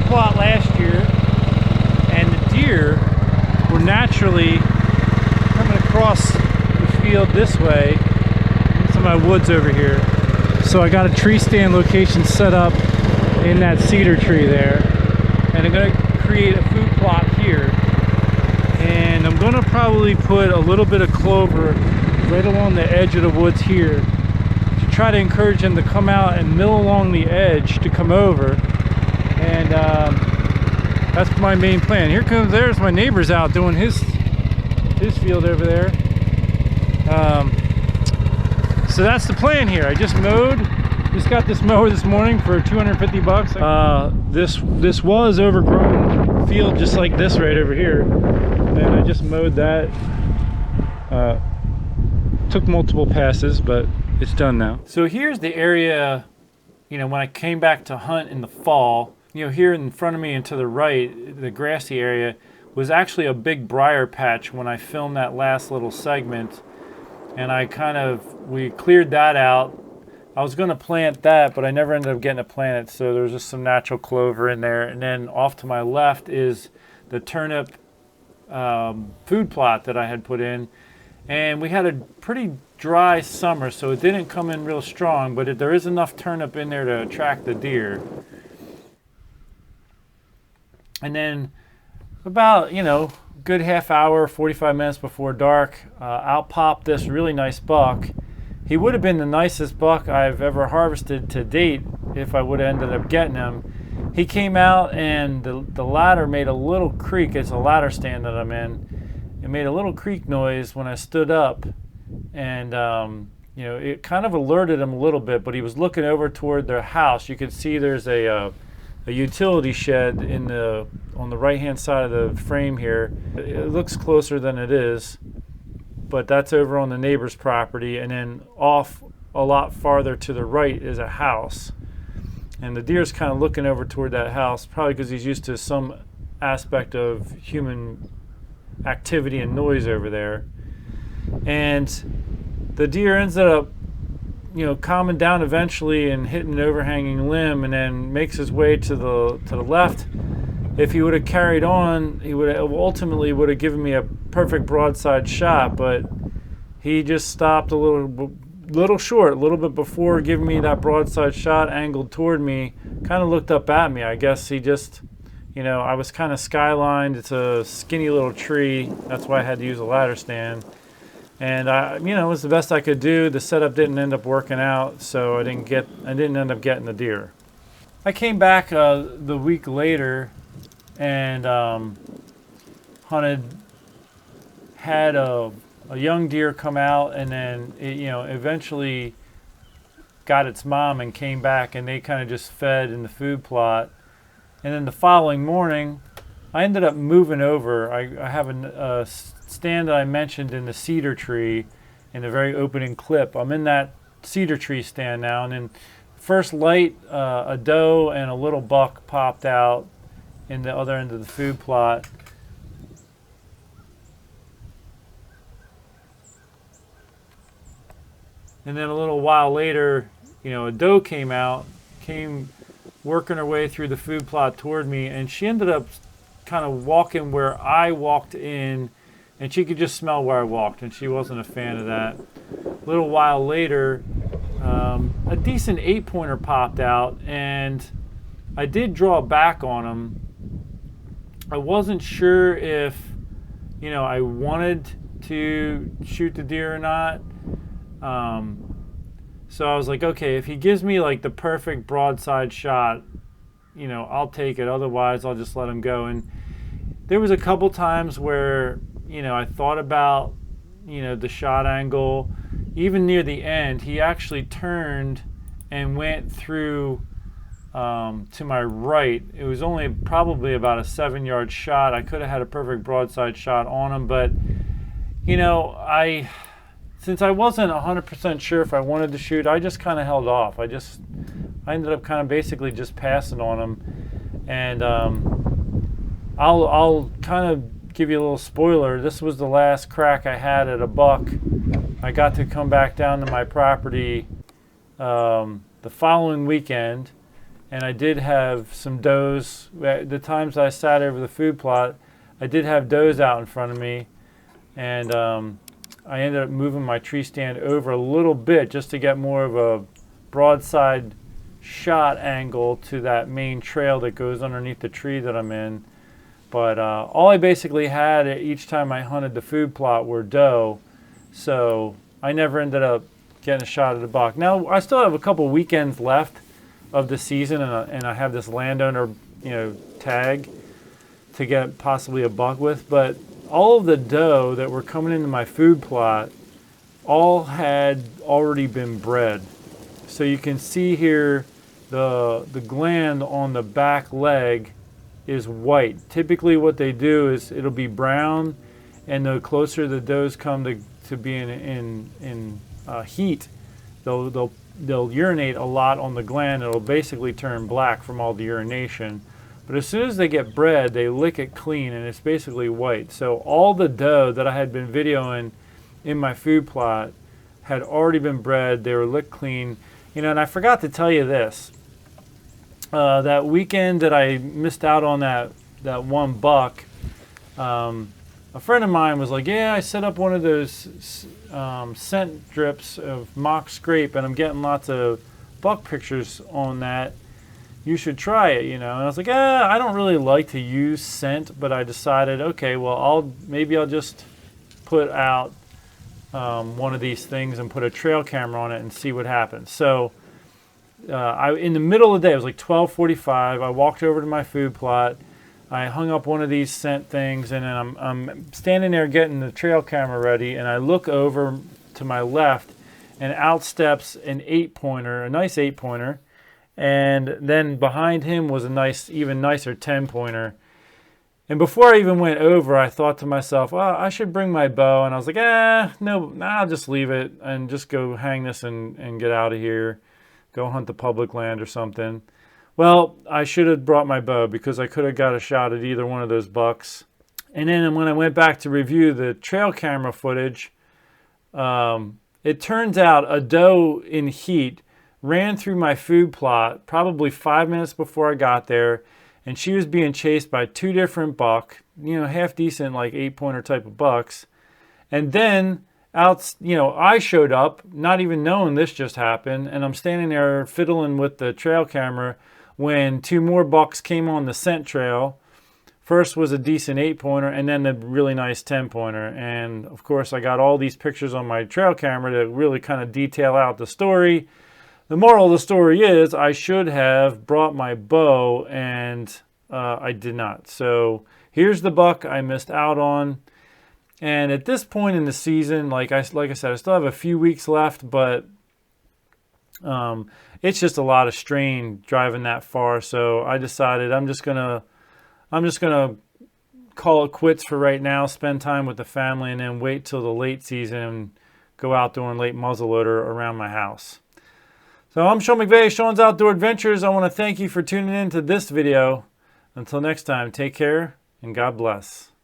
plot last year, and the deer were naturally coming across the field this way into my woods over here. So I got a tree stand location set up in that cedar tree there, and I'm going to create a food plot here, and I'm going to probably put a little bit of clover right along the edge of the woods here to try to encourage them to come out and mill along the edge to come over. And that's my main plan. There's my neighbor's out doing his field over there. So that's the plan here. I just got this mower this morning for 250 bucks. This was overgrown field just like this right over here, and I just mowed that. Took multiple passes, but it's done now. So here's the area, when I came back to hunt in the fall. Here in front of me and to the right, the grassy area was actually a big briar patch when I filmed that last little segment, and we cleared that out. I was going to plant that, but I never ended up getting to plant it, so there's just some natural clover in there. And then off to my left is the turnip food plot that I had put in. And we had a pretty dry summer, so it didn't come in real strong, but there is enough turnip in there to attract the deer. And then about, good half hour, 45 minutes before dark, out popped this really nice buck. He would have been the nicest buck I've ever harvested to date if I would have ended up getting him. He came out, and the ladder made a little creak. It's a ladder stand that I'm in. It made a little creak noise when I stood up, and it kind of alerted him a little bit, but he was looking over toward their house. You can see there's a utility shed on the right hand side of the frame here. It looks closer than it is, but that's over on the neighbor's property, and then off a lot farther to the right is a house, and the deer's kind of looking over toward that house, probably because he's used to some aspect of human activity and noise over there. And the deer ends up calming down eventually and hitting an overhanging limb, and then makes his way to the left. If he would have carried on, he would have given me a perfect broadside shot, but he just stopped a little short, a little bit before giving me that broadside shot, angled toward me, kind of looked up at me. I guess he just, I was kind of skylined. It's a skinny little tree. That's why I had to use a ladder stand. And it was the best I could do. The setup didn't end up working out, so I didn't end up getting the deer. I came back the week later and had a young deer come out, and then it, eventually got its mom and came back, and they kind of just fed in the food plot. And then the following morning, I ended up moving over. I have a stand that I mentioned in the cedar tree in the very opening clip. I'm in that cedar tree stand now, and then first light, a doe and a little buck popped out in the other end of the food plot. And then a little while later, a doe came working her way through the food plot toward me, and she ended up kind of walking where I walked in, and she could just smell where I walked, and she wasn't a fan of that. A little while later, a decent 8-pointer popped out, and I did draw back on him. I wasn't sure if, I wanted to shoot the deer or not. So I was like, okay, if he gives me like the perfect broadside shot, I'll take it. Otherwise, I'll just let him go. And there was a couple times where, I thought about, the shot angle. Even near the end, he actually turned and went through to my right. It was only probably about a 7-yard shot. I could have had a perfect broadside shot on him, but, since I wasn't 100% sure if I wanted to shoot, I just kind of held off. I ended up kind of basically just passing on him. And I'll kind of give you a little spoiler. This was the last crack I had at a buck. I got to come back down to my property the following weekend, and I did have some does. The times I sat over the food plot, I did have does out in front of me, and I ended up moving my tree stand over a little bit just to get more of a broadside shot angle to that main trail that goes underneath the tree that I'm in. But all I basically had each time I hunted the food plot were doe, so I never ended up getting a shot at a buck. Now I still have a couple weekends left of the season, and I have this landowner, tag to get possibly a buck with. But all of the doe that were coming into my food plot all had already been bred. So you can see here the gland on the back leg is white. Typically what they do is it'll be brown, and the closer the does come to being in heat, they'll urinate a lot on the gland. It'll basically turn black from all the urination. But as soon as they get bred, they lick it clean, and it's basically white. So all the doe that I had been videoing in my food plot had already been bred. They were licked clean. And I forgot to tell you this. That weekend that I missed out on that one buck, a friend of mine was like, yeah, I set up one of those scent drips of mock scrape, and I'm getting lots of buck pictures on that. You should try it, And I was like, I don't really like to use scent, but I decided, okay, well, maybe I'll just put out one of these things and put a trail camera on it and see what happens. So in the middle of the day, it was like 12:45. I walked over to my food plot. I hung up one of these scent things, and then I'm standing there getting the trail camera ready, and I look over to my left, and out steps an 8-pointer, a nice 8-pointer. And then behind him was a even nicer 10-pointer. And before I even went over, I thought to myself, well, I should bring my bow. And I was like, no, I'll just leave it and just go hang this and get out of here. Go hunt the public land or something. Well, I should have brought my bow, because I could have got a shot at either one of those bucks. And then when I went back to review the trail camera footage, it turns out a doe in heat ran through my food plot probably 5 minutes before I got there, and she was being chased by 2 different buck, half decent, like 8-pointer type of bucks. And then I showed up not even knowing this just happened, and I'm standing there fiddling with the trail camera when 2 more bucks came on the scent trail. First was a decent 8-pointer, and then the really nice 10-pointer. And of course I got all these pictures on my trail camera to really kind of detail out the story. The moral of the story is I should have brought my bow, and I did not. So here's the buck I missed out on. And at this point in the season, like I said, I still have a few weeks left, but it's just a lot of strain driving that far. So I decided I'm just gonna call it quits for right now, spend time with the family, and then wait till the late season and go out doing late muzzleloader around my house. So I'm Sean McVay, Sean's Outdoor Adventures. I want to thank you for tuning in to this video. Until next time, take care and God bless.